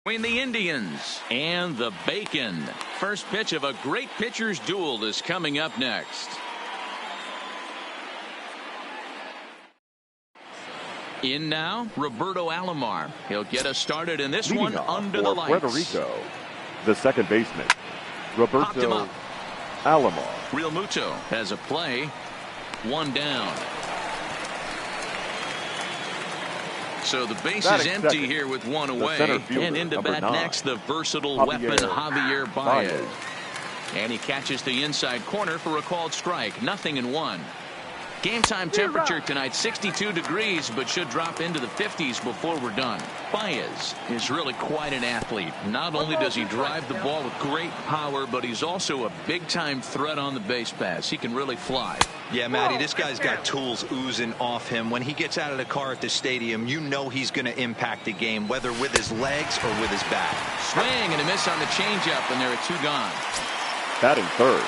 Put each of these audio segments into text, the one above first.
Between the Indians and the Bacon. First pitch of a great pitcher's duel is coming up next. In now, Roberto Alomar. He'll get us started in this one under the lights. Federico, the second baseman, Roberto Alomar. Real Muto has a play. One down. So the base is empty here with one away. And into bat next, the versatile weapon Javier Baez. And he catches the inside corner for a called strike. 0-1. Game time temperature tonight 62 degrees, but should drop into the 50s before we're done. Baez is really quite an athlete. Not only does he drive the ball with great power, but he's also a big-time threat on the base pass. He can really fly. Yeah, Matty, this guy's got tools oozing off him. When he gets out of the car at the stadium, you know he's going to impact the game, whether with his legs or with his bat. Swing and a miss on the changeup, and there are two gone. Batting third.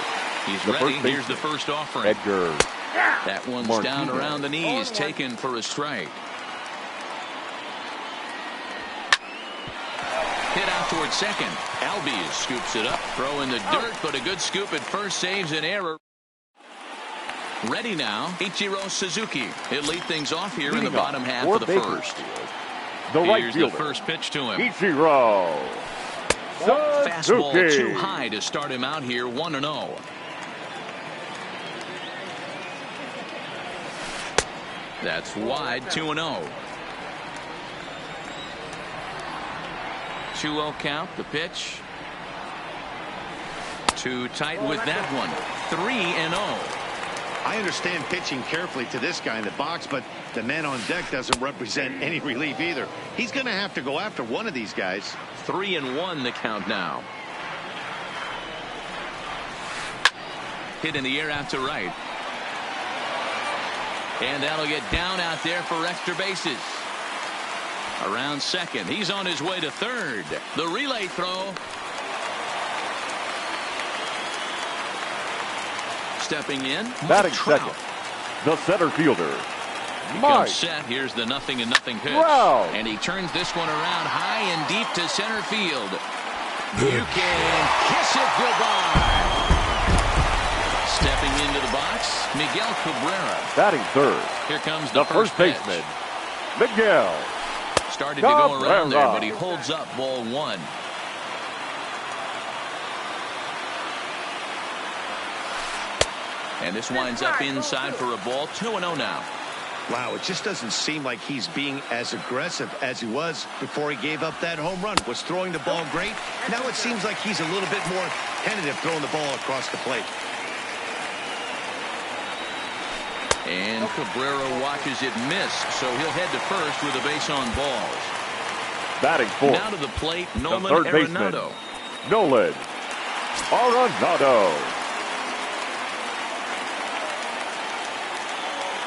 He's ready. Here's the first offering. Edgar. That one's down around the knees, taken for a strike. Hit out towards second. Albies scoops it up, throw in the dirt, but a good scoop at first saves an error. Ready now, Ichiro Suzuki. He'll lead things off here in the bottom half of the first. Here's the first pitch to him. Ichiro Fastball Suzuki. too high to start him out here, 1-0. That's wide, 2-0. 2-0 count, the pitch. Too tight with that one. 3-0. I understand pitching carefully to this guy in the box, but the man on deck doesn't represent any relief either. He's going to have to go after one of these guys. 3-1 the count now. Hit in the air out to right. And that'll get down out there for extra bases. Around second. He's on his way to third. The relay throw. Stepping in. Batting second. The center fielder. Mike. Set. Here's the 0-0 pitch. Wow. And he turns this one around high and deep to center field. You can kiss it goodbye. Stepping into the box, Miguel Cabrera. Batting third. Here comes the first baseman, Miguel. Started to go around there, but he holds up ball one. And this winds up inside for a ball. 2-0 now. Wow, it just doesn't seem like he's being as aggressive as he was before he gave up that home run. Was throwing the ball great. Now it seems like he's a little bit more tentative throwing the ball across the plate. And Cabrera watches it miss, so he'll head to first with a base on balls. Batting fourth. Now to the plate, Nolan third baseman, Arenado. Nolan Arenado.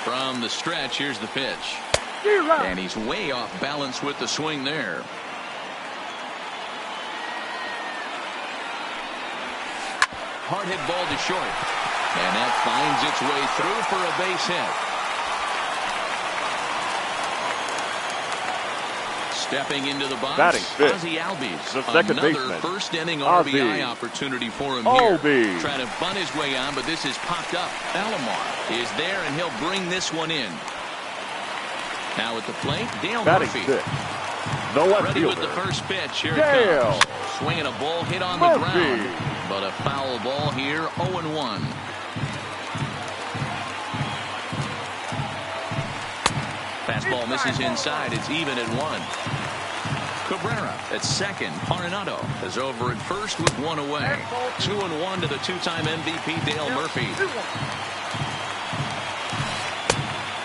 From the stretch, here's the pitch. And he's way off balance with the swing there. Hard hit ball to short. And that finds its way through for a base hit. Stepping into the box, batting fifth. Ozzie Albies. The second Another baseman. first inning Ozzie. RBI opportunity for him Albies. here. Trying to bunt his way on, but this is popped up. Alomar is there, and he'll bring this one in. Now at the plate, Dale batting Murphy. sixth. The left Ready fielder. with the first pitch. Here Dale. it comes. Swinging a ball hit on Murphy. the ground. But a foul ball here, 0-1. Fastball misses inside. It's even at 1. Cabrera at second. Arenado is over at first with one away. 2-1 to the two-time MVP Dale Murphy.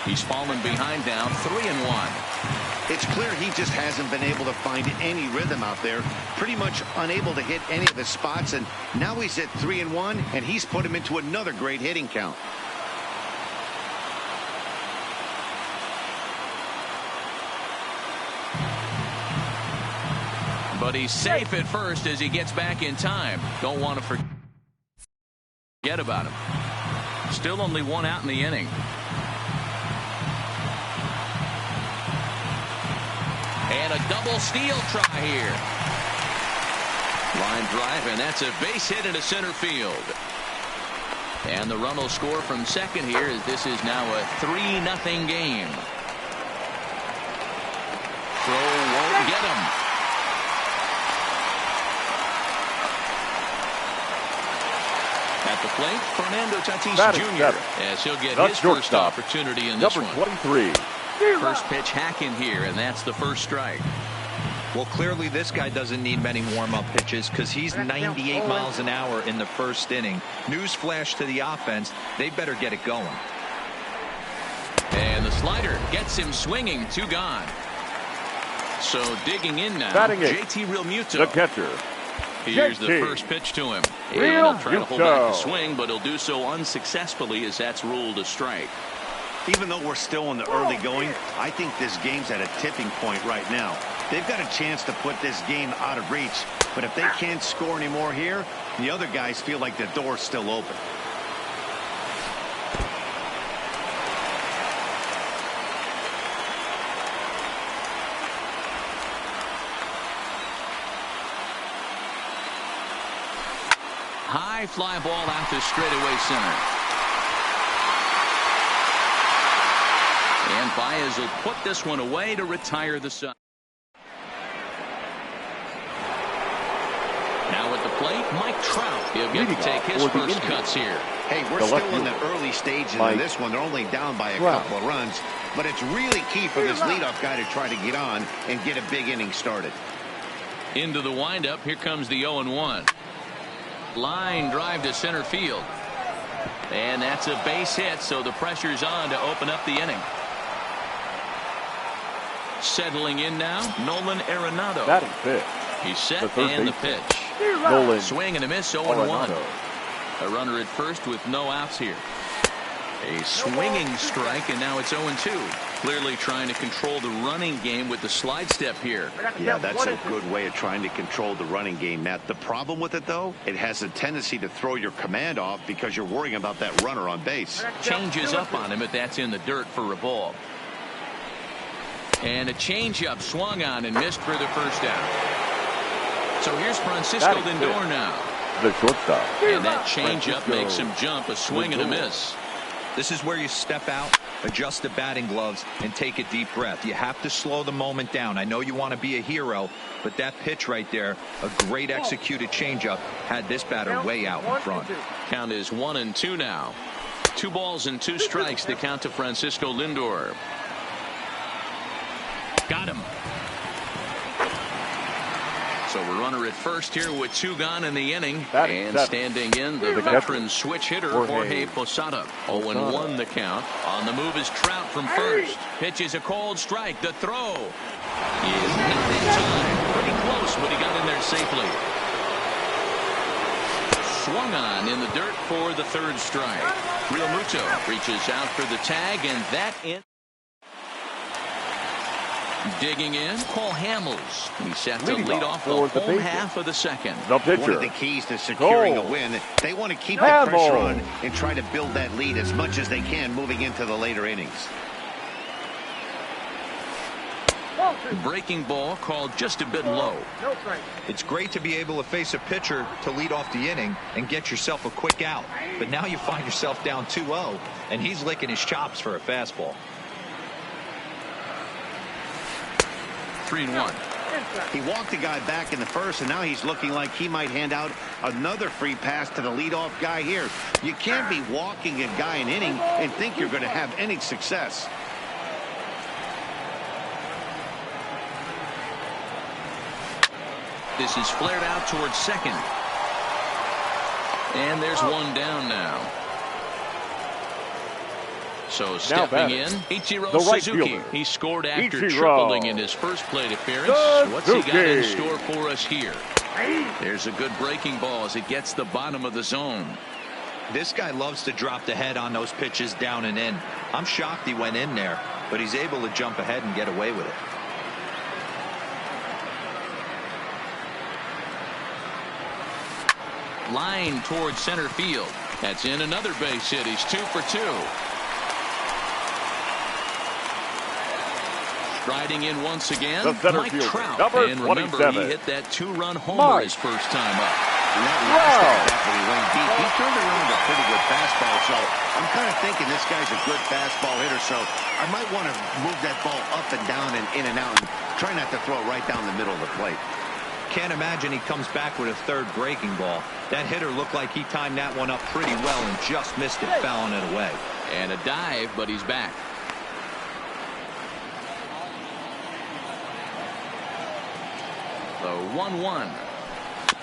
He's fallen behind now, 3-1. It's clear he just hasn't been able to find any rhythm out there. Pretty much unable to hit any of his spots, and now he's at 3-1, and he's put him into another great hitting count. But he's safe at first as he gets back in time. Don't want to forget about him. Still only one out in the inning. And a double steal try here. Line drive, and that's a base hit into center field. And the run will score from second here, as this is now a 3-0 game. Throw won't get him. At the plate, Fernando Tatis Jr. as he'll get his first opportunity in this one. Number 23. First pitch hacking here, and that's the first strike. Well, clearly this guy doesn't need many warm-up pitches because he's 98 miles an hour in the first inning. Newsflash to the offense, they better get it going. And the slider gets him swinging, 2 gone. So digging in now, JT Realmuto, the catcher. Here's the first pitch to him. And he'll try to hold back the swing, but he'll do so unsuccessfully as that's ruled a strike. Even though we're still in the early going, I think this game's at a tipping point right now. They've got a chance to put this game out of reach, but if they can't score anymore here, the other guys feel like the door's still open. High fly ball out to straightaway center. And Baez will put this one away to retire the side. Now at the plate, Mike Trout. He'll get to take his first cuts here. Hey, we're still in the early stages of this one. They're only down by a couple of runs, but it's really key for this leadoff guy to try to get on and get a big inning started. Into the windup, here comes the 0-1. Line drive to center field. And that's a base hit, so the pressure's on to open up the inning. Settling in now, Nolan Arenado. Batting fifth. He's set and the pitch. Nolan. Swing and a miss, 0-1. A runner at first with no outs here. A swinging strike, and now it's 0-2. Clearly trying to control the running game with the slide step here. Yeah, that's a good way of trying to control the running game, Matt. The problem with it, though, it has a tendency to throw your command off because you're worrying about that runner on base. Changes up on him if that's in the dirt for a ball. And a changeup swung on and missed for the first out. So here's Francisco Lindor now. The shortstop. And that changeup makes him jump, a swing and a miss. This is where you step out, adjust the batting gloves, and take a deep breath. You have to slow the moment down. I know you want to be a hero, but that pitch right there, a great executed changeup, had this batter way out in front. Count is 1-2 now. 2 balls and 2 strikes to count to Francisco Lindor. Got him. So a runner at first here with 2 gone in the inning. And standing in, the veteran switch hitter, Jorge Posada. 0-1 the count. On the move is Trout from first. Pitch is a cold strike. The throw is not in time. Pretty close, but he got in there safely. Swung on in the dirt for the 3rd strike. Realmuto reaches out for the tag, and that in. Digging in, Cole Hamels. He's set to lead off the home half of the second. The pitcher. One of the keys to securing a win, they want to keep the pressure on and try to build that lead as much as they can moving into the later innings. Breaking ball called just a bit low. It's great to be able to face a pitcher to lead off the inning and get yourself a quick out. But now you find yourself down 2-0, and he's licking his chops for a fastball. 3-1. He walked the guy back in the first, and now he's looking like he might hand out another free pass to the leadoff guy here. You can't be walking a guy an inning and think you're going to have any success. This is flared out towards second. And there's one down now. So stepping in, Ichiro Suzuki. He scored after tripling in his first plate appearance. What's he got in store for us here? There's a good breaking ball as it gets the bottom of the zone. This guy loves to drop the head on those pitches down and in. I'm shocked he went in there, but he's able to jump ahead and get away with it. Line towards center field. That's in another base hit. He's 2 for 2. Striding in once again, the center Mike fielder, Trout. number And remember, 27. he hit that 2-run homer his first time up. And that last at-bat when he went deep, he turned around a pretty good fastball. So I'm kind of thinking this guy's a good fastball hitter. So I might want to move that ball up and down and in and out and try not to throw it right down the middle of the plate. Can't imagine he comes back with a third breaking ball. That hitter looked like he timed that one up pretty well and just missed it, fouling it away. And a dive, but he's back. The 1-1.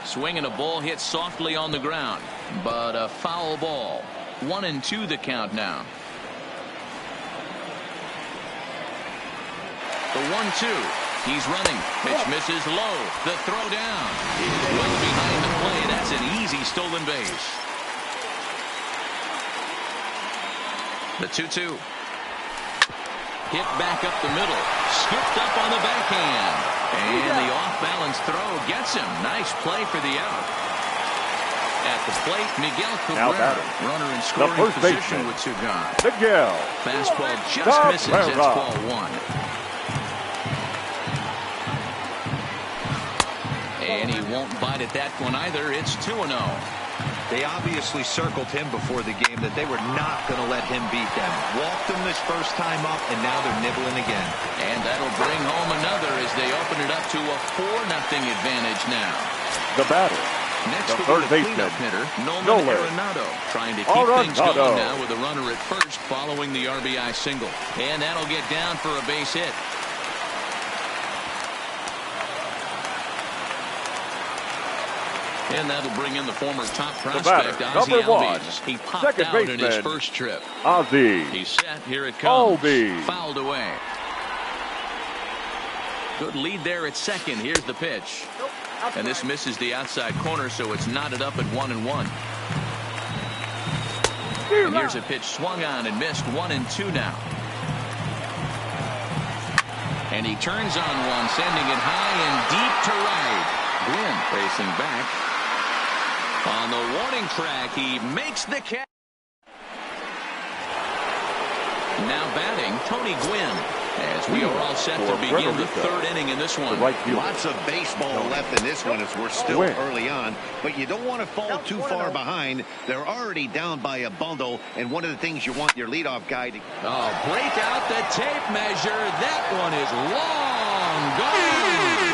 Swinging a ball hit softly on the ground, but a foul ball. 1-2 the count now. The 1-2. He's running. Pitch misses low. The throw down is well behind the play. That's an easy stolen base. The 2-2. Hit back up the middle. Skipped up on the backhand. And the off-balance throw gets him. Nice play for the out. At the plate, Miguel Cabrera. Runner in scoring position with two gone. Miguel. Fastball just misses. It's ball one. And he won't bite at that one either. It's 2-0. They obviously circled him before the game that they were not going to let him beat them. Walked him this first time up, and now they're nibbling again. And that'll bring home another as they open it up to a 4-0 advantage now. The batter. Next the will third be the baseman, cleanup hitter, Nolan Arenado, trying to keep things going now with a runner at first following the RBI single. And that'll get down for a base hit. And that'll bring in the former top prospect, Ozzie Albies. He popped out in his first trip. Ozzie. He's set. Here it comes. Albies. Fouled away. Good lead there at second. Here's the pitch. And this misses the outside corner, so it's knotted up at 1-1. And here's a pitch swung on and missed. 1-2 now. And he turns on one, sending it high and deep to right. Gwynn facing back. On the warning track, he makes the catch. Now batting, Tony Gwynn. As we are all set to begin the third inning in this one. Lots of baseball left in this one as we're still early on. But you don't want to fall too far behind. They're already down by a bundle. And one of the things you want your leadoff guy to... Oh, break out the tape measure. That one is long gone.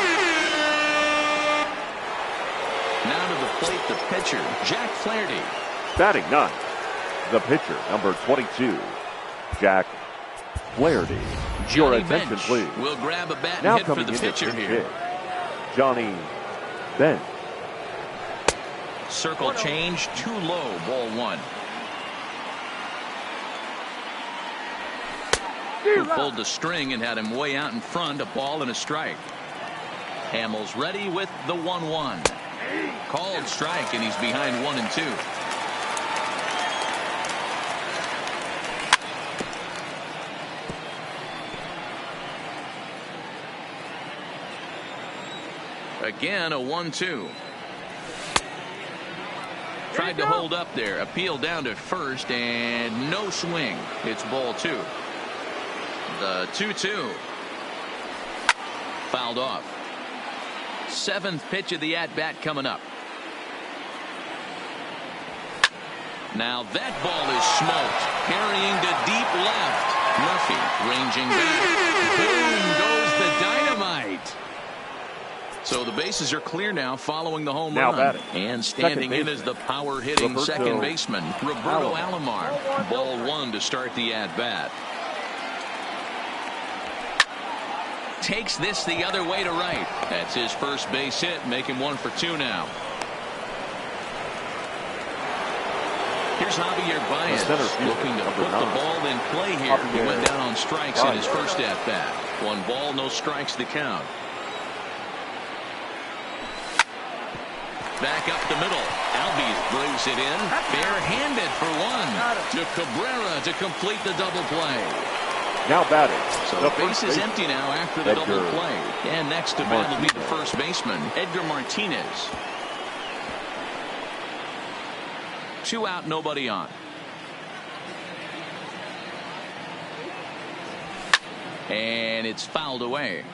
Now to the plate, the pitcher, Jack Flaherty. Batting ninth, the pitcher, number 22, Jack Flaherty. Your attention, please. We'll grab a bat and now hit for the pitcher here. Johnny Bench. Circle change, too low, ball one. Who pulled the string and had him way out in front, a ball and a strike. Hamels ready with the 1-1. Called strike, and he's behind 1-2. Again, a 1-2. Tried to hold up there. Appeal down to first, and no swing. It's ball two. The 2-2. Fouled off. Seventh pitch of the at-bat coming up. Now that ball is smoked. Carrying to deep left. Murphy ranging back. Boom goes the dynamite. So the bases are clear now following the home run. Batting. And standing in as the power-hitting second baseman, Roberto Alomar. Ball one to start the at-bat. Takes this the other way to right. That's his first base hit, making 1 for 2 now. Here's Javier Baez looking to put the ball in play here. He went down on strikes in his first at-bat. 1 ball, no strikes to count. Back up the middle. Albies brings it in. Bare-handed for 1. To Cabrera to complete the double play. Now batting. So the base is empty now after the double play. And next to bat will be the first baseman, Edgar Martinez. 2 out, nobody on. And it's fouled away.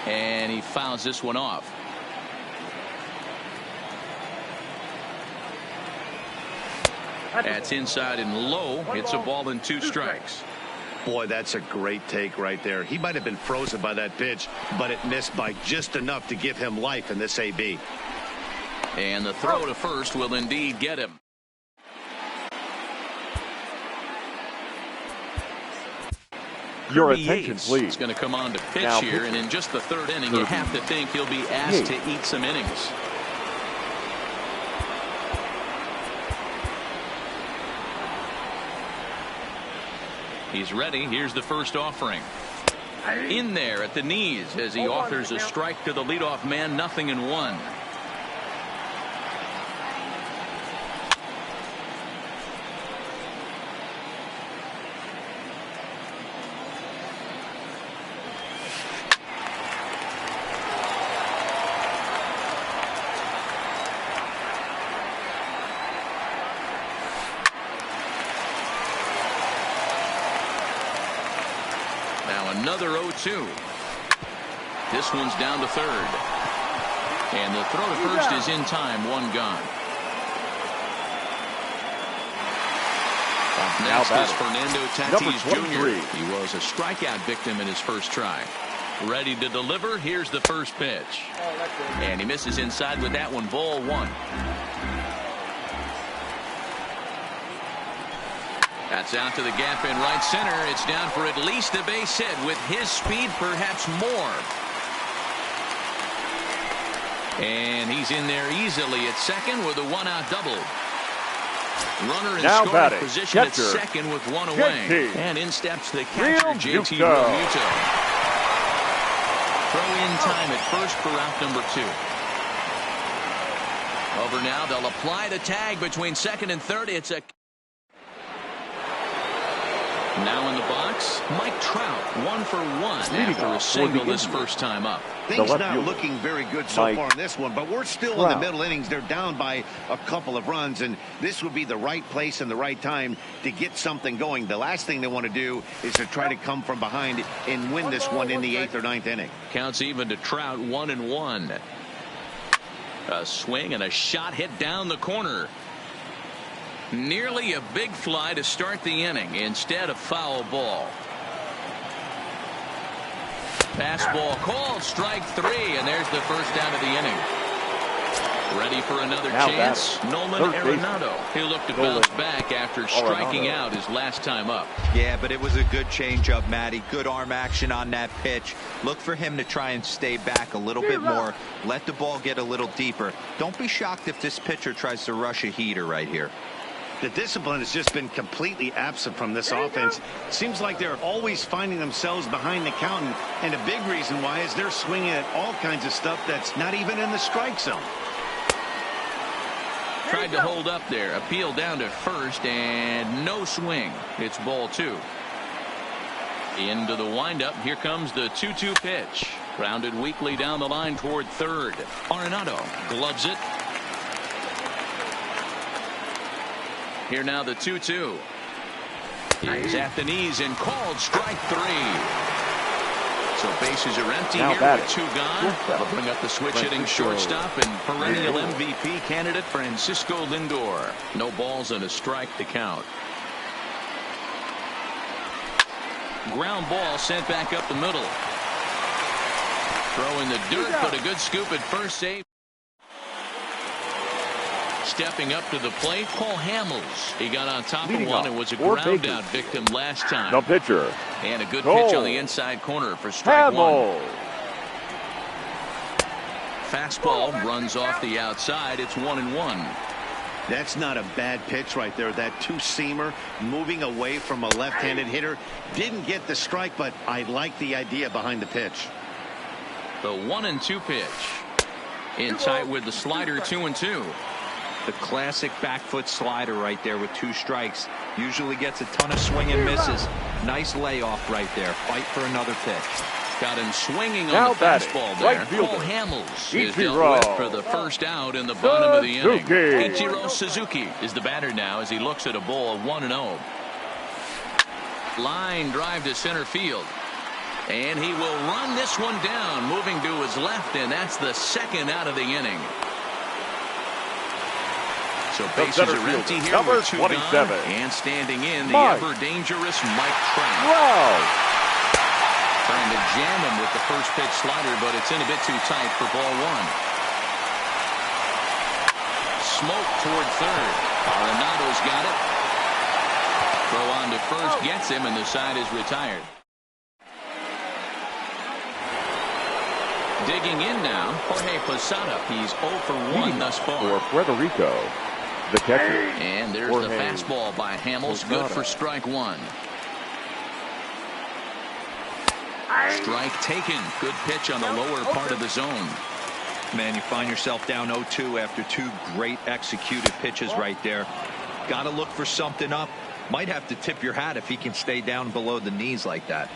And he fouls this one off. That's inside and low. It's a ball and 2 strikes. Boy, that's a great take right there. He might have been frozen by that pitch, but it missed by just enough to give him life in this AB. And the throw to first will indeed get him. Your attention, please. He's going to come on to pitch here, and in just the 3rd inning, you have to think he'll be asked to eat some innings. He's ready. Here's the first offering. In there at the knees as he offers a strike to the leadoff man. 0-1. Another 0-2. This one's down to 3rd. And the throw to first is in time. 1 gone. Next is Fernando Tatis Jr. He was a strikeout victim in his first try. Ready to deliver. Here's the first pitch. And he misses inside with that one. Ball 1. That's out to the gap in right center. It's down for at least a base hit. With his speed, perhaps more. And he's in there easily at second with a 1-out double. Runner in scoring position at second with 1 away. And in steps the catcher, JT Realmuto. Throw in time at first for out number 2. Over now, they'll apply the tag between second and third. It's a now in the box, Mike Trout, 1 for 1 after a single this first time up. Things not looking very good so far in this one, but we're still in the middle innings. They're down by a couple of runs, and this would be the right place and the right time to get something going. The last thing they want to do is to try to come from behind and win this one in the 8th or 9th inning. Counts even to Trout. 1-1. A swing and a shot hit down the corner. Nearly a big fly to start the inning. Instead, a foul ball. Fastball called, strike 3, and there's the first out of the inning. Ready for another chance. Nolan Arenado. He'll look to bounce back after striking out his last time up. Yeah, but it was a good changeup, Matty. Good arm action on that pitch. Look for him to try and stay back a little bit more. Let the ball get a little deeper. Don't be shocked if this pitcher tries to rush a heater right here. The discipline has just been completely absent from this offense. Seems like they're always finding themselves behind the count, and a big reason why is they're swinging at all kinds of stuff that's not even in the strike zone. Tried to hold up there. Appeal down to first, and no swing. It's ball 2. Into the windup. Here comes the 2-2 pitch. Grounded weakly down the line toward third. Arenado gloves it. Here now the 2-2. He's at the knees and called strike 3. So bases are empty now here with 2 gone. That'll bring up the switch hitting shortstop and perennial MVP candidate Francisco Lindor. No balls and a strike to count. Ground ball sent back up the middle. Throw in the dirt, but a good scoop at first. Save. Stepping up to the plate, Paul Hamels. He got on top of one and was a ground out victim last time. The pitcher. And a good pitch on the inside corner for strike 1. Fastball runs off the outside. It's 1-1. That's not a bad pitch right there. That 2-seamer moving away from a left-handed hitter. Didn't get the strike, but I like the idea behind the pitch. The 1-2 pitch. In tight with the slider. 2-2. The classic back foot slider right there with 2 strikes. Usually gets a ton of swing and misses. Nice layoff right there. Fight for another pitch. Got him swinging on Now the fastball there. right fielder, Cole Hamels is dealt Ichiro with for the first out in the bottom of the inning. Ichiro Suzuki is the batter now as he looks at a ball 1-0. Line drive to center field. And he will run this one down, moving to his left, and that's the second out of the inning. So bases are empty here number with 2 27. gone, and standing in the ever-dangerous Mike Trout. Wow. Trying to jam him with the first pitch slider, but it's in a bit too tight for ball 1. Smoke toward third. Arenado's got it. Throw on to first gets him, and the side is retired. Digging in now, Jorge Posada. He's 0 for 1 thus far. For Federico, the catcher. And there's the fastball by Hamels, good for strike 1. Strike taken. Good pitch on the lower part of the zone. Man, you find yourself down 0-2 after 2 great executed pitches right there. Got to look for something up. Might have to tip your hat if he can stay down below the knees like that.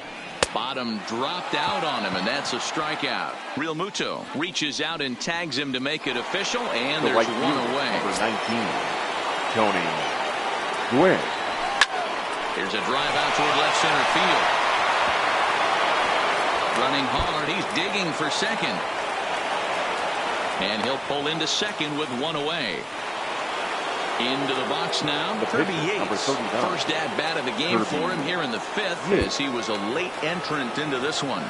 Bottom dropped out on him, and that's a strikeout. Real Muto reaches out and tags him to make it official, and there's one away. Number 19, Tony Gwynn. Here's a drive out toward left center field. Running hard, he's digging for second. And he'll pull into second with 1 away. Into the box now, Kirby Yates. First at-bat of the game for him here in the 5th, as he was a late entrant into this one.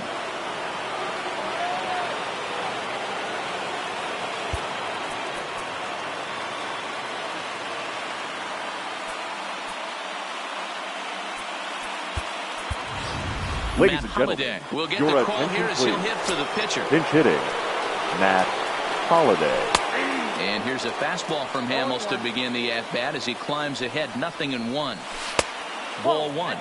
Ladies and gentlemen, will get the call here as he'll hit for the pitcher. Pinch hitting, Matt Holliday. And here's a fastball from Hamels to begin the at-bat as he climbs ahead 0-1. Ball 1.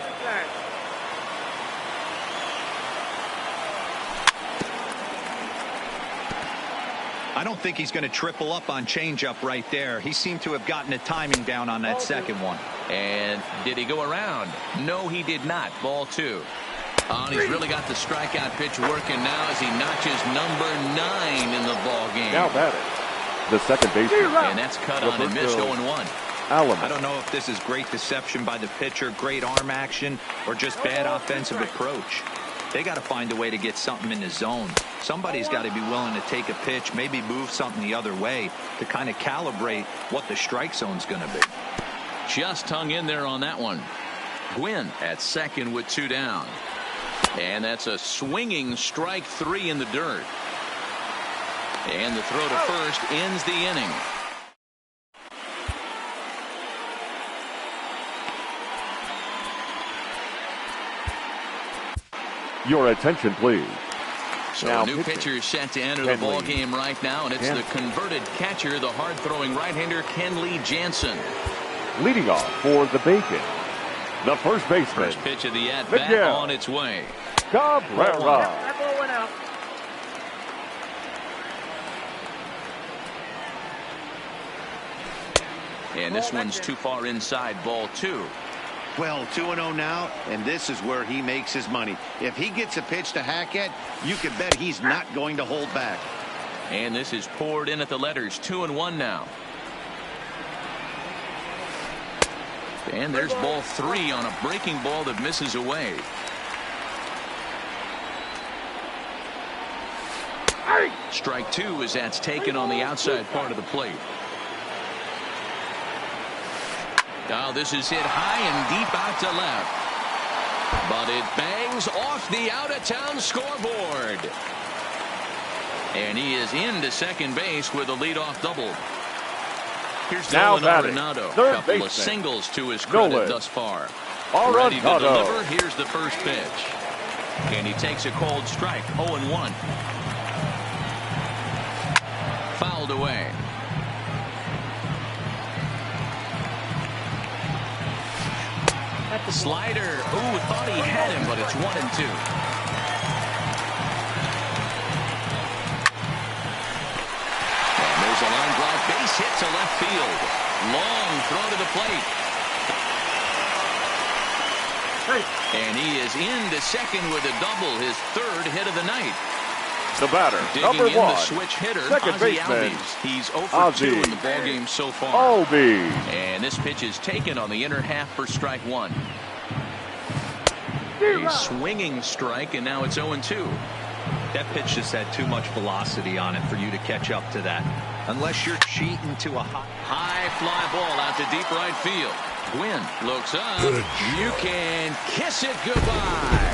I don't think he's going to triple up on changeup right there. He seemed to have gotten the timing down on that second one. And did he go around? No, he did not. Ball 2. Oh, and he's really got the strikeout pitch working now as he notches number 9 in the ball game. Now batting, the second baseman. And that's cut on and missed 0-1. I don't know if this is great deception by the pitcher, great arm action, or just bad offensive approach. They got to find a way to get something in the zone. Somebody's got to be willing to take a pitch, maybe move something the other way to kind of calibrate what the strike zone's going to be. Just hung in there on that one. Gwynn at second with 2 down. And that's a swinging strike 3 in the dirt. And the throw to first ends the inning. Your attention, please. So now a new pitcher is set to enter the ball game right now, and it's the converted catcher, the hard-throwing right-hander Kenley Jansen. Leading off for the Bacon, the first baseman. First pitch of the at-bat on its way. Cabrera. And this one's too far inside, ball 2. Well, 2-0 now, and this is where he makes his money. If he gets a pitch to hack at, you can bet he's not going to hold back. And this is poured in at the letters. 2-1 now. And there's ball 3 on a breaking ball that misses away. Strike 2 as that's taken on the outside part of the plate. Now this is hit high and deep out to left. But it bangs off the out-of-town scoreboard. And he is into second base with a leadoff double. Here's Nolan Arenado. A couple of singles to his credit thus far. Ready to deliver. Here's the first pitch. And he takes a cold strike. 0-1. Fouled away. At the slider. Ooh, thought he had him, but it's 1-2. And there's a line drive base hit to left field. Long throw to the plate. And he is into second with a double, his third hit of the night. The batter, Digging number in 1, the switch hitter, second Ozzie baseman, Albies. He's 0 for 2 in the ballgame so far. Albies. And this pitch is taken on the inner half for strike 1. A swinging strike, and now it's 0-2. That pitch just had too much velocity on it for you to catch up to that. Unless you're cheating to a high fly ball out to deep right field. Gwynn looks up. You can kiss it goodbye.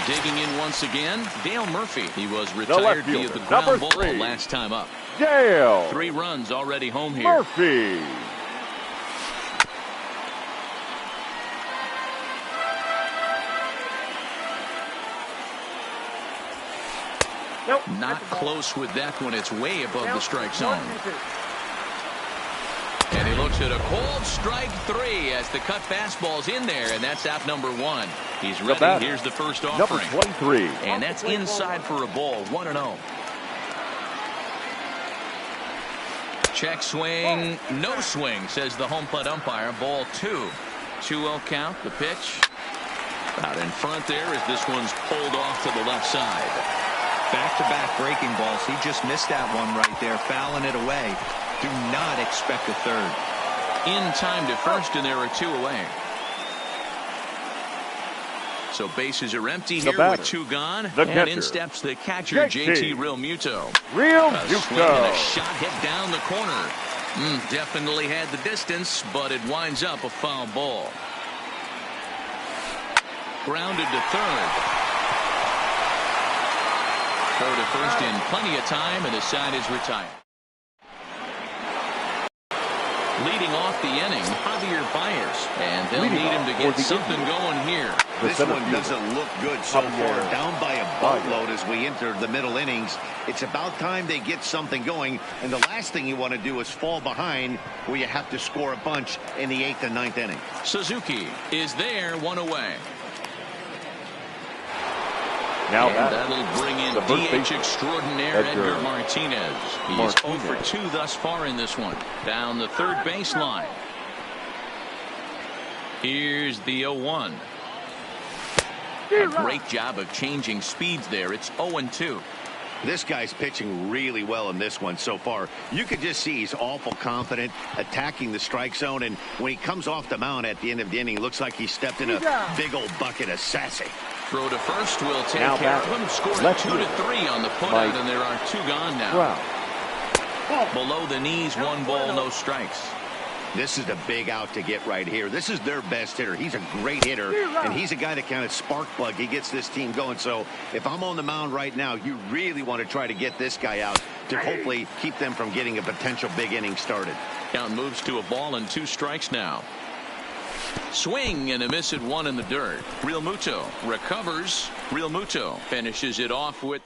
Digging in once again, Dale Murphy. He was retired via the ground ball last time up. Dale. 3 runs already home here. Murphy. Not close with that one. It's way above the strike zone. And he looks at a cold strike 3 as the cut fastball's in there, and that's out number 1. He's ready. Here's the first offering. Number 23. And that's inside for a ball, 1-0. Check swing, no swing, says the home plate umpire. Ball 2. 2-0 count, the pitch. Out in front there as this one's pulled off to the left side. Back-to-back breaking balls. He just missed that one right there, fouling it away. Do not expect a third. In time to first, and there are 2 away. So bases are empty here with 2 gone. And in steps the catcher, JT Realmuto. Realmuto. A shot hit down the corner. Definitely had the distance, but it winds up a foul ball. Grounded to third. Throw to first in plenty of time, and the side is retired. Leading off the inning, Javier Baez, and they'll need him to get something going here. This one doesn't look good so far. Down by a boatload as we enter the middle innings. It's about time they get something going, and the last thing you want to do is fall behind where you have to score a bunch in the 8th and 9th inning. Suzuki is there, 1 away. Now that'll bring in DH extraordinaire Edgar Martinez. He's 0 for 2 thus far in this one. Down the third baseline. Here's the 0-1. A great job of changing speeds there. It's 0-2. This guy's pitching really well in this one so far. You could just see he's awful confident attacking the strike zone, and when he comes off the mound at the end of the inning, looks like he stepped in a big old bucket of sassy. Throw to first will take care of him. Scored 2-3 on the putout, and there are 2 gone now. Below the knees, 1 ball, no strikes. This is a big out to get right here. This is their best hitter. He's a great hitter, and he's a guy that kind of spark plug. He gets this team going. So if I'm on the mound right now, you really want to try to get this guy out to hopefully keep them from getting a potential big inning started. Count moves to a ball and 2 strikes now. Swing and a miss at 1 in the dirt. Realmuto recovers. Realmuto finishes it off with.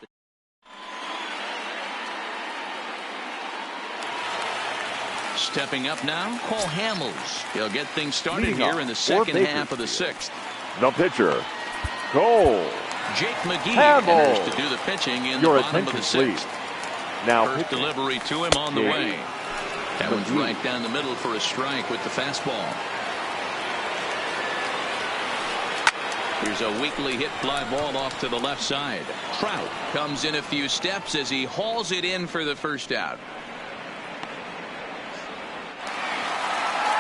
Stepping up now, Cole Hamels. He'll get things started here in the second half of the 6th. The pitcher, Cole. Jake McGee enters to do the pitching in the bottom of the 6th. Now first delivery to him on the way. That one's right down the middle for a strike with the fastball. Here's a weakly hit fly ball off to the left side. Trout comes in a few steps as he hauls it in for the first out.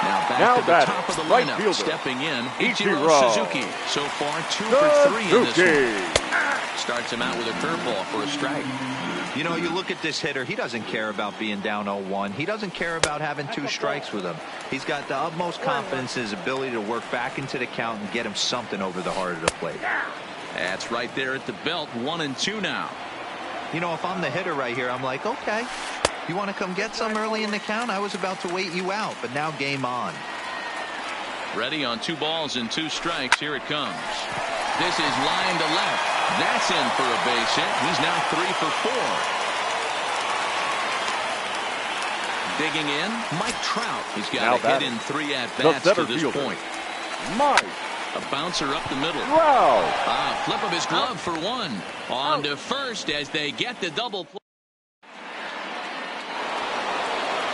Now back to the top of the lineup. Stepping in, Ichiro Suzuki. So far 2 for 3 in this one. Starts him out with a curveball for a strike. You know, you look at this hitter, he doesn't care about being down 0-1. He doesn't care about having 2 strikes with him. He's got the utmost confidence in his ability to work back into the count and get him something over the heart of the plate. That's right there at the belt. 1-2 now. You know, if I'm the hitter right here, I'm like, okay, you want to come get some early in the count? I was about to wait you out, but now game on. Ready on 2 balls and 2 strikes. Here it comes. This is line to left. That's in for a base hit. He's now 3 for 4. Digging in, Mike Trout. He's got a hit in 3 at-bats to this point. Mike. A bouncer up the middle. Wow. Flip of his glove for 1. On to first as they get the double play.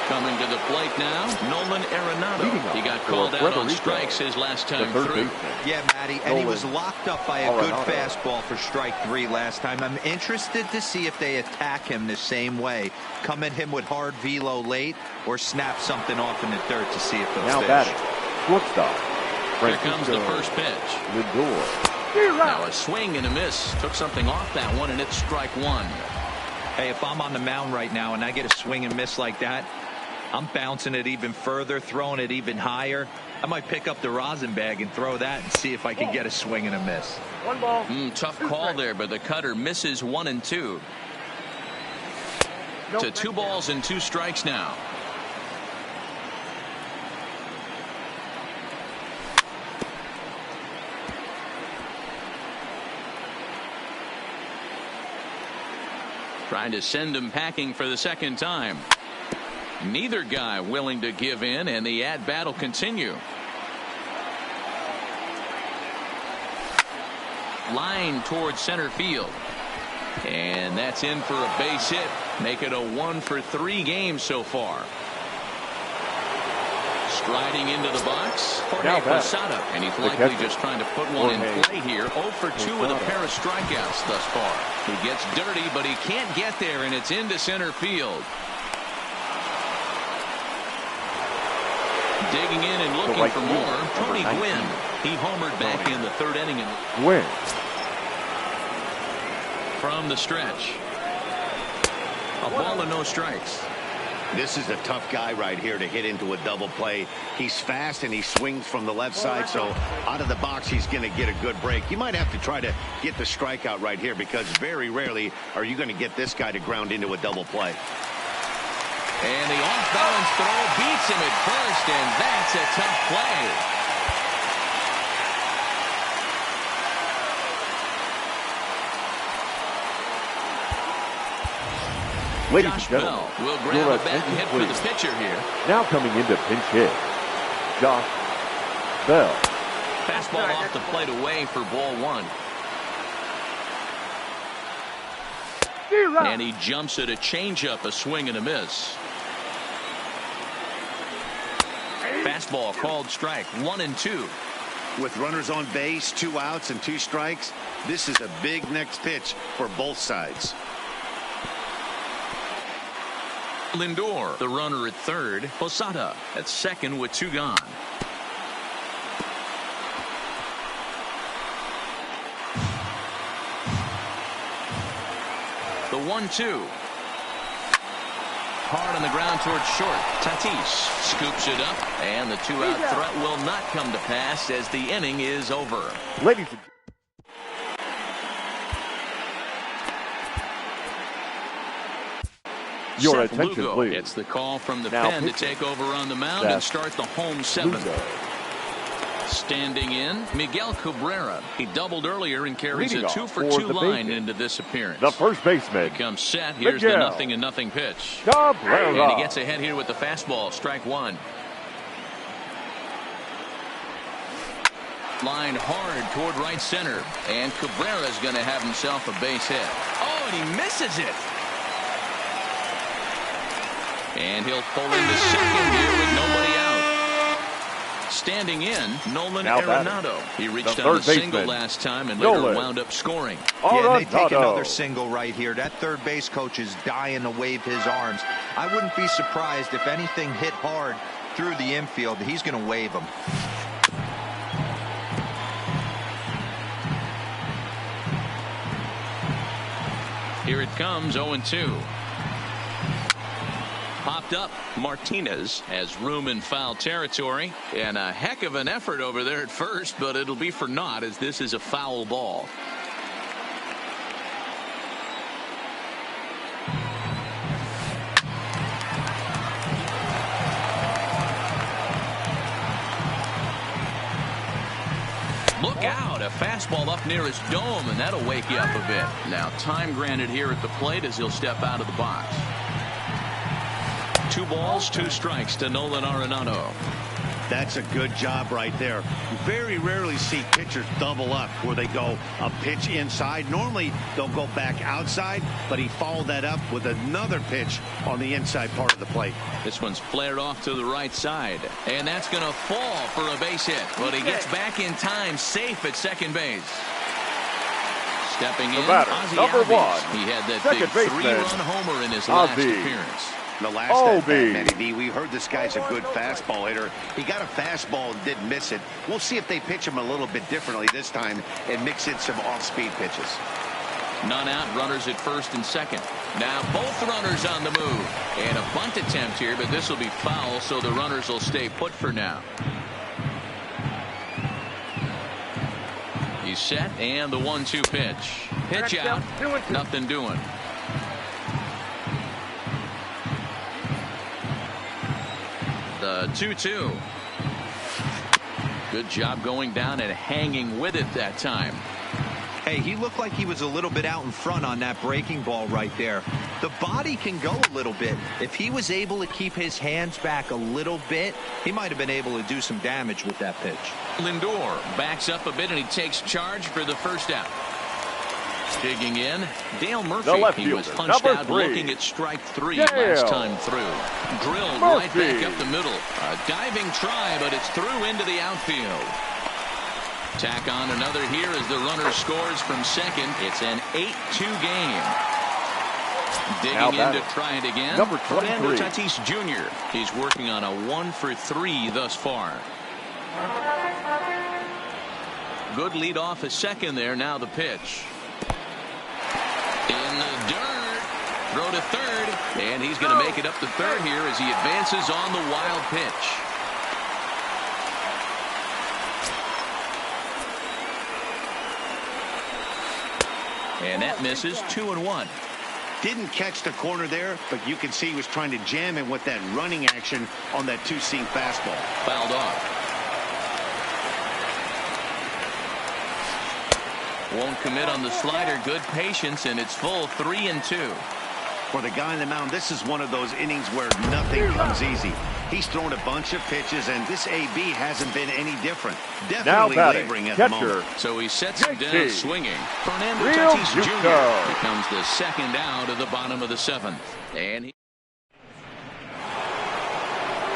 Coming to the plate now, Nolan Arenado. He got called out on strikes his last time through. Yeah, Matty, and he was locked up by a good fastball for strike 3 last time. I'm interested to see if they attack him the same way. Come at him with hard velo late or snap something off in the dirt to see if they'll now fish. Batting, shortstop. Here comes the first pitch. Now a swing and a miss. Took something off that one, and it's strike 1. Hey, if I'm on the mound right now and I get a swing and miss like that, I'm bouncing it even further, throwing it even higher. I might pick up the rosin bag and throw that and see if I can get a swing and a miss. 1 ball. Tough call there, but the cutter misses 1 and 2. To 2 balls and 2 strikes now. Trying to send him packing for the second time. Neither guy willing to give in, and the at-bat will continue. Line towards center field. And that's in for a base hit. Make it a 1-for-3 game so far. Striding into the box, Jorge Posada, and he's likely just trying to put one in play here. 0 for 2 with a pair of strikeouts thus far. He gets dirty, but he can't get there, and it's into center field. Digging in and looking for more, Tony Gwynn. He homered back in the 3rd inning. Gwynn. From the stretch. A ball and no strikes. This is a tough guy right here to hit into a double play. He's fast and he swings from the left side, so out of the box he's going to get a good break. You might have to try to get the strikeout right here because very rarely are you going to get this guy to ground into a double play. And the off-balance throw beats him at first, and that's a tough play. Ladies Josh and gentlemen, Bell will grab a bat and hit for the pitcher here. Now coming into pinch hit, Josh Bell. Fastball off the plate away for ball 1. And he jumps at a changeup, a swing and a miss. Fastball called strike, 1 and 2. With runners on base, 2 outs and 2 strikes, this is a big next pitch for both sides. Lindor, the runner at 3rd. Posada at 2nd with 2 gone. The 1-2. Hard on the ground towards short. Tatis scoops it up, and the 2-out threat will not come to pass as the inning is over. Ladies and your Seth attention, Lugo please. gets the call from the Now pen to pitching. take over on the mound and start the home 7th. Lugo. Standing in, Miguel Cabrera. He doubled earlier and carries Leading a off 2-for-2 for the line bases. into this appearance. The first baseman. Becomes set. Here's the Miguel 0-0 pitch. Cabrera. And he gets ahead here with the fastball. Strike 1. Line hard toward right center. And Cabrera's going to have himself a base hit. Oh, and he misses it. And he'll pull into second here with nobody out. Standing in, Nolan Arenado. He reached out a single last time and later wound up scoring. Yeah, they take another single right here. That third base coach is dying to wave his arms. I wouldn't be surprised if anything hit hard through the infield. He's going to wave them. Here it comes, 0-2. Popped up. Martinez has room in foul territory, and a heck of an effort over there at first, but it'll be for naught as this is a foul ball. Look out, a fastball up near his dome, and that'll wake you up a bit. Now time granted here at the plate as he'll step out of the box. 2 balls, 2 strikes to Nolan Arenado. That's a good job right there. You very rarely see pitchers double up where they go a pitch inside. Normally, they'll go back outside, but he followed that up with another pitch on the inside part of the plate. This one's flared off to the right side, and that's going to fall for a base hit. But he gets back in time, safe at second base. Stepping in, Ozzie number Albies. 1. He had that Second big baseman, 3-run homer in his last Ozzie. appearance. The last at-bat, Manny V, we heard this guy's a good fastball hitter. He got a fastball and did miss it. We'll see if they pitch him a little bit differently this time and mix in some off-speed pitches. None out, runners at first and second. Now both runners on the move. And a bunt attempt here, but this will be foul, so the runners will stay put for now. He's set, and the 1-2 pitch. Pitch out, nothing doing. The 2-2. Good job going down and hanging with it that time. Hey, he looked like he was a little bit out in front on that breaking ball right there. The body can go a little bit. If he was able to keep his hands back a little bit, he might have been able to do some damage with that pitch. Lindor backs up a bit and he takes charge for the first out. Digging in, Dale Murphy. He was punched out looking at strike 3 last time through. Drilled right back up the middle. A diving try, but it's through into the outfield. Tack on another here as the runner scores from second. It's an 8-2 game. Digging in to try it again. Number Fernando 23. Tatis Jr. He's working on a 1-for-3 thus far. Good lead off a second there. Now the pitch. In the dirt. Throw to third. And he's going to make it up to third here as he advances on the wild pitch. And that misses. 2-1. Didn't catch the corner there, but you can see he was trying to jam him with that running action on that two-seam fastball. Fouled off. Won't commit on the slider. Good patience, and it's full. 3-2. For the guy on the mound, this is one of those innings where nothing comes easy. He's thrown a bunch of pitches, and this AB hasn't been any different. Definitely wavering at the moment. So he sets him down swinging. Fernando Tatis Jr. becomes the second out of the bottom of the 7th. And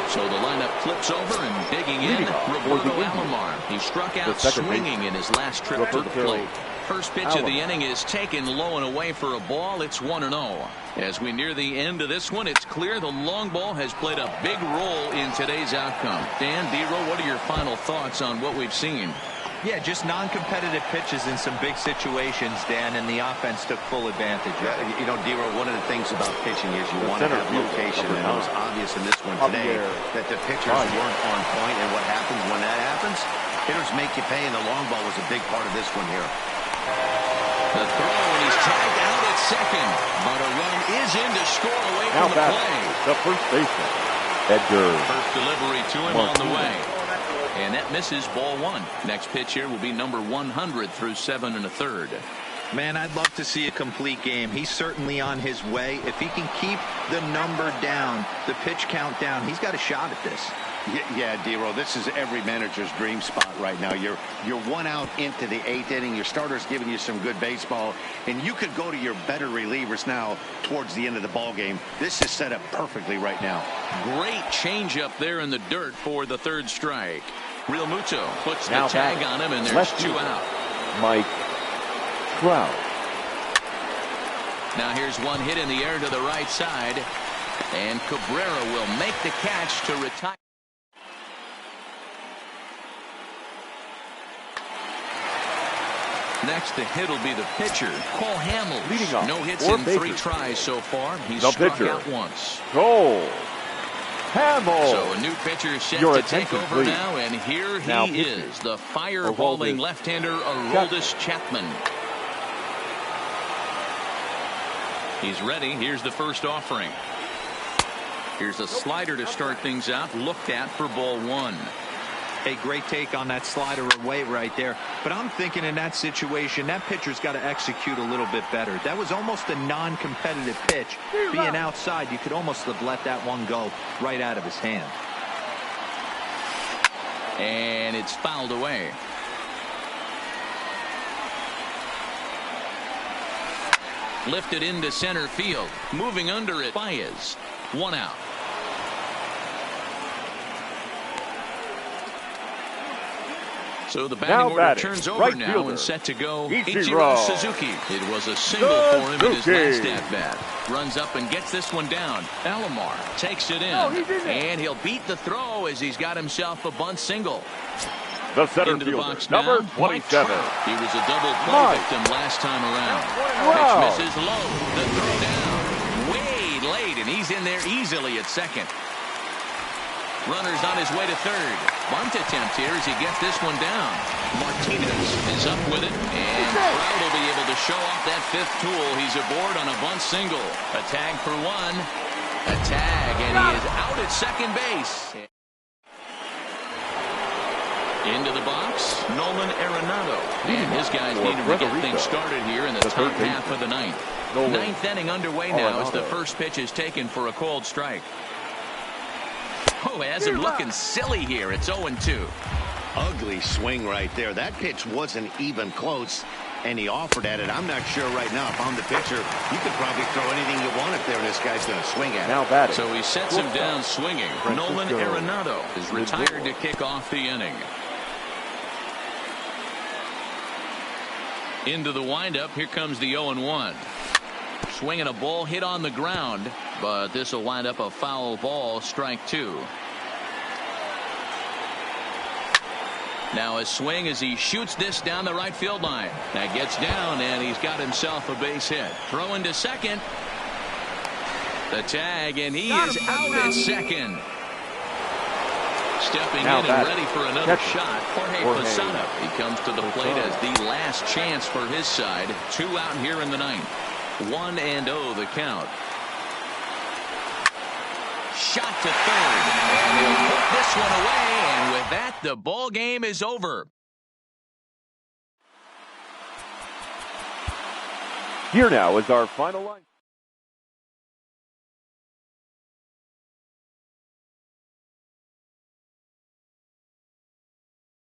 so the lineup flips over and digging in. Roberto Alomar. He struck out swinging in his last trip to the plate. First pitch of the inning is taken low and away for a ball. It's 1-0. As we near the end of this one, it's clear the long ball has played a big role in today's outcome. Dan, D-Row, what are your final thoughts on what we've seen? Yeah, just non-competitive pitches in some big situations, Dan, and the offense took full advantage. Yeah, you know, D-Row, one of the things about pitching is you want to have location, and it was obvious in this one today that the pitchers weren't on point, and what happens when that happens? Hitters make you pay, and the long ball was a big part of this one here. The throw, and he's tagged out at second, but a run is in to score away from the play. The first baseman, Edgar. First delivery to him on the way. And that misses. Ball 1. Next pitch here will be number 100 through 7 1/3. Man, I'd love to see a complete game. He's certainly on his way. If he can keep the number down, the pitch count down, he's got a shot at this. Yeah, D-Row, this is every manager's dream spot right now. You're 1 out into the 8th inning. Your starter's giving you some good baseball, and you could go to your better relievers now towards the end of the ball game. This is set up perfectly right now. Great changeup there in the dirt for the 3rd strike. Real Muto puts the tag on him, and there's 2 out. Mike Trout. Now here's one hit in the air to the right side, and Cabrera will make the catch to retire. Next to hit will be the pitcher, Cole Hamels. Leading off, no hits in 3 tries so far. He's struck out once. Cole Hamels. So a new pitcher set to take over now, and here he is, the fireballing left-hander Aroldis Chapman. He's ready. Here's the first offering. Here's a slider to start things out, looked at for ball 1. A great take on that slider away right there. But I'm thinking in that situation, that pitcher's got to execute a little bit better. That was almost a non-competitive pitch. Being outside, you could almost have let that one go right out of his hand. And it's fouled away. Lifted into center field. Moving under it, Baez. 1 out. So the batting order turns over now and set to go Ichiro Suzuki. It was a single for him in his last at-bat. Runs up and gets this one down. Alomar takes it in. And he'll beat the throw as he's got himself a bunt single. The center into the fielder, box number now, 27. He was a double play victim last time around. Pitch misses low. The throw down. Way late, and he's in there easily at second. Runner's on his way to third. Bunt attempt here as he gets this one down. Martinez is up with it, and Trout will be able to show off that fifth tool. He's aboard on a bunt single. A tag for one. A tag, and he is out at second base. Into the box, Nolan Arenado. And his guys needed to get things started here in the top half of the ninth. Ninth inning underway now as the first pitch is taken for a called strike. Oh, has him looking silly here. It's 0-2. Ugly swing right there. That pitch wasn't even close, and he offered at it. I'm not sure right now if I'm the pitcher. You could probably throw anything you want up there, and this guy's going to swing at it. Now batting. So he sets him down swinging. Nolan Arenado is retired to kick off the inning. Into the windup. Here comes the 0-1. Swinging a ball hit on the ground, but this will wind up a foul ball, strike 2. Now a swing as he shoots this down the right field line. That gets down, and he's got himself a base hit. Throw into second. The tag, and he is out at second. Stepping in and ready for another shot, Jorge Posada. He comes to the plate as the last chance for his side. 2 out here in the ninth. 1-0 the count. Shot to third, and he'll put this one away, and with that, the ball game is over. Here now is our final line.